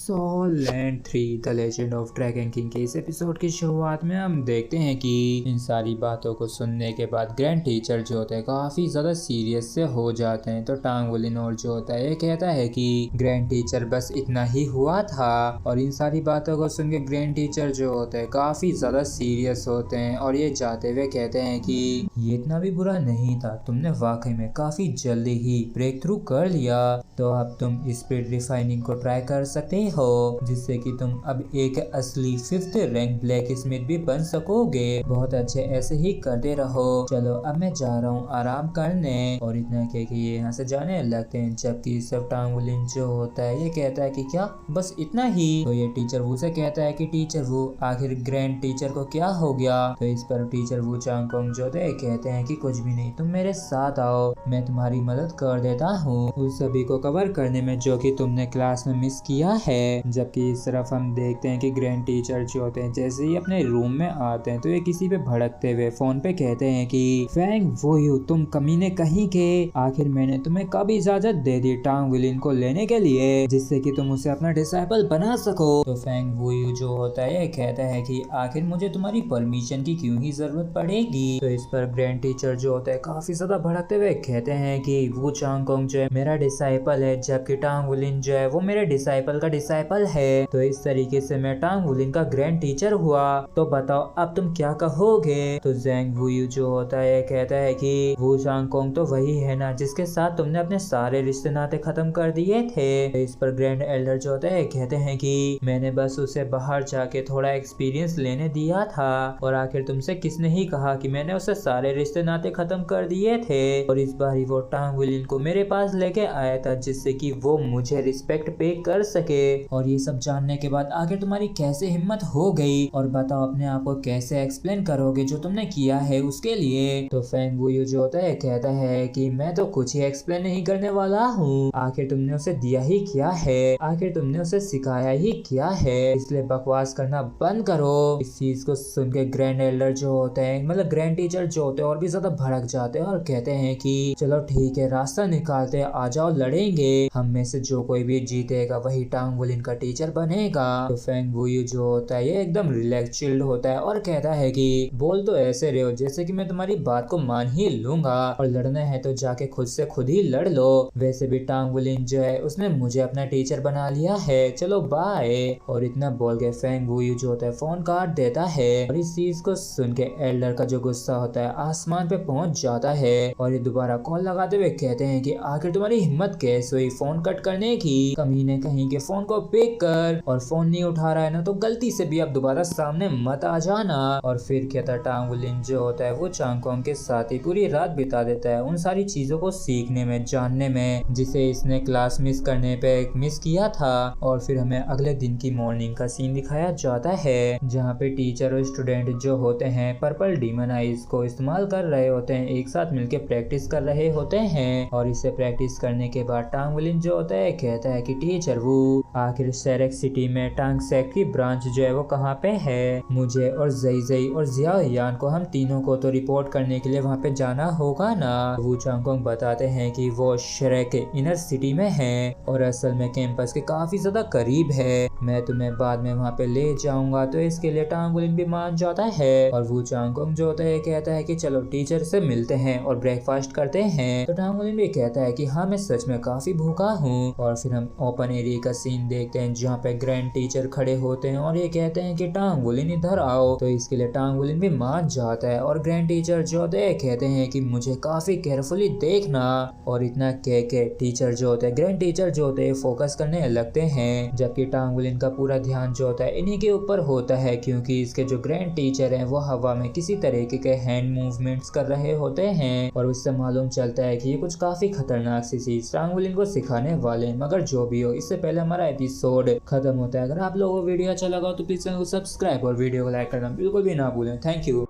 सोलैंड 3 the legend of dragon king के इस episode की शुरुआत में हम देखते हैं कि इन सारी बातों को सुनने के बाद ग्रैंड टीचर जो होता है काफी ज्यादा सीरियस से हो जाते हैं। तो टांग वोलिनोर जो होता है ये कहता है कि ग्रैंड टीचर बस इतना ही हुआ था, और इन सारी बातों को सुन के ग्रैंड टीचर जो होते हैं काफी ज्यादा सीरियस होते हैं और ये जाते हुए कहते हैं कि ये इतना भी बुरा नहीं था, तुमने वाकई में काफी जल्दी ही ब्रेक थ्रू कर लिया, तो अब तुम स्पीड रिफाइनिंग को ट्राई कर सकते हो जिससे कि तुम अब एक असली 5th रैंक ब्लैक स्मिथ भी बन सकोगे। बहुत अच्छे, ऐसे ही करते रहो। चलो अब मैं जा रहा हूँ आराम करने। और इतना कह के ये यहाँ से जाने लगते हैं, जबकि सब टांग वोलिन जो होता है ये कहता है कि क्या बस इतना ही। तो ये टीचर वू से कहता है कि टीचर वू आखिर ग्रैंड टीचर को क्या हो गया। तो इस पर टीचर वू चांगकोंग जो होते कहते हैं कि कुछ भी नहीं, तुम मेरे साथ आओ, मैं तुम्हारी मदद कर देता हूँ उस सभी को कवर करने में जो कि तुमने क्लास में मिस किया है। जबकि इस तरफ हम देखते हैं कि ग्रैंड टीचर जो होते हैं जैसे ही अपने रूम में आते हैं तो ये किसी पे भड़कते हुए फोन पे कहते हैं कि फैंग वोयू, तुम कमीने कहीं के, आखिर मैंने तुम्हें कब इजाजत दे दी टांग विलिन को लेने के लिए जिससे कि तुम उसे अपना डिसाइपल बना सको। तो फैंग वोयू जो होता है कहता है कि आखिर मुझे तुम्हारी परमिशन की क्यों ही जरूरत पड़ेगी। तो इस पर ग्रैंड टीचर जो होता है काफी ज्यादा भड़कते हुए कहते हैं कि वो चांगकोंग जो है मेरा डिसाइपल है, जबकि टांग वुलिन जो है वो मेरे डिसाइपल का डिसाइपल है। तो इस तरीके से मैं टांग वुलिन का ग्रैंड टीचर हुआ, तो बताओ अब तुम क्या कहोगे। तो ज़ैंग वुयू जो होता है कहता है कि वो चांगकोंग तो वही है ना जिसके साथ तुमने अपने सारे रिश्ते नाते खत्म कर दिए थे। तो इस पर ग्रैंड एल्डर जो होता है कहते हैं कि मैंने बस उसे बाहर जाके थोड़ा एक्सपीरियंस लेने दिया था, और आखिर तुमसे किसने ही कहा कि मैंने उसे सारे रिश्ते नाते खत्म कर दिए थे। और इस बार ही वो टांग विलिन को मेरे पास लेके आया था जिससे कि वो मुझे रिस्पेक्ट पे कर सके। और ये सब जानने के बाद आखिर तुम्हारी कैसे हिम्मत हो गई, और बताओ अपने आप को कैसे एक्सप्लेन करोगे जो तुमने किया है उसके लिए। तो फैंग वुयू जो होता है कहता है कि मैं तो कुछ ही एक्सप्लेन नहीं करने वाला हूँ, आखिर तुमने उसे दिया ही क्या है, आखिर तुमने उसे सिखाया ही क्या है, इसलिए बकवास करना बंद करो। इस चीज को सुन के ग्रैंड एल्डर जो होते हैं मतलब ग्रैंड टीचर जो होते हैं और भी ज्यादा भड़क जाते हैं और कहते हैं कि चलो ठीक है, रास्ता निकालते, आ जाओ लड़ेंगे, हम में से जो कोई भी जीतेगा वही टांग वुलिन का टीचर बनेगा। तो फैंग वुयू जो होता है ये एकदम रिलैक्स चिल्ड होता है और कहता है कि बोल तो ऐसे रहे हो जैसे कि मैं तुम्हारी बात को मान ही लूंगा, और लड़ना है तो जाके खुद से खुद ही लड़ लो, वैसे भी टांग वुलिन जो है उसने मुझे अपना टीचर बना लिया है, चलो बाय। और इतना बोल के फैंग वुयू जो होता है फोन काट देता है। और इस चीज को सुन के एल्डर का जो गुस्सा होता है आसमान पे पहुंच जाता है, और ये दोबारा कॉल लगाते हुए कहते हैं कि आखिर तुम्हारी हिम्मत कैसे हुई फोन कट करने की, कमीने कहीं के फोन को पिक कर, और फोन नहीं उठा रहा है ना तो गलती से भी अब दोबारा सामने मत आ जाना। और फिर कहता टांग वुलिन जो होता है वो चांगकोंग के साथ ही पूरी रात बिता देता है उन सारी चीजों को सीखने में, जानने में, जिसे इसने क्लास मिस करने पे मिस किया था। और फिर हमें अगले दिन की मॉर्निंग का सीन दिखाया जाता है जहाँ पे टीचर और स्टूडेंट जो होते हैं पर्पल डीमन आइज को इस्तेमाल कर रहे होते हैं, एक साथ मिलके प्रैक्टिस कर रहे होते हैं। और इसे प्रैक्टिस करने के बाद टांग वुलिन जो होता है कहता है कि टीचर वो आखिर सेरेक सिटी में टांग सेक की ब्रांच जो है वो कहाँ पे है, मुझे और जई और जियाओ यान को हम तीनों को तो रिपोर्ट करने के लिए वहाँ पे जाना होगा ना। वो चांगकोंग बताते हैं कि वो शेरेक के इनर सिटी में है और असल में कैंपस के काफी ज्यादा करीब है, मैं तुम्हें बाद में वहाँ पे ले जाऊंगा। तो इसके लिए टांग वुलिन भी मान जाता है, और वो चांगकोंग जो होता है कहता है कि चलो टीचर से मिलते हैं और ब्रेकफास्ट करते हैं। तो टांग वुलिन भी कहता है कि हाँ मैं सच में काफी भूखा हूँ। और फिर हम ओपन एरिया का सीन देखते हैं जहाँ पे ग्रैंड टीचर खड़े होते हैं और ये कहते हैं कि टांग वुलिन इधर आओ। तो इसके लिए टांग वुलिन भी मान जाता है, और ग्रैंड टीचर जो होते हैं कहते हैं कि मुझे काफी केयरफुली देखना। और इतना कह के टीचर जो होते हैं ग्रैंड टीचर जो होते हैं फोकस करने लगते हैं, जबकि टांग वुलिन का पूरा ध्यान जो होता है इन्हीं के ऊपर होता है क्योंकि इसके जो ग्रैंड टीचर हैं वो हवा में किसी तरीके के हैंड मूवमेंट्स कर रहे होते हैं, और उससे मालूम चलता है कि ये कुछ काफी खतरनाक सी चीज टांग वुलिन को सिखाने वाले हैं। मगर जो भी हो, इससे पहले हमारा एपिसोड खत्म होता है, अगर आप लोगों को वीडियो अच्छा लगा तो प्लीज चैनल को सब्सक्राइब और वीडियो को लाइक करना बिल्कुल भी ना भूलें। Thank you.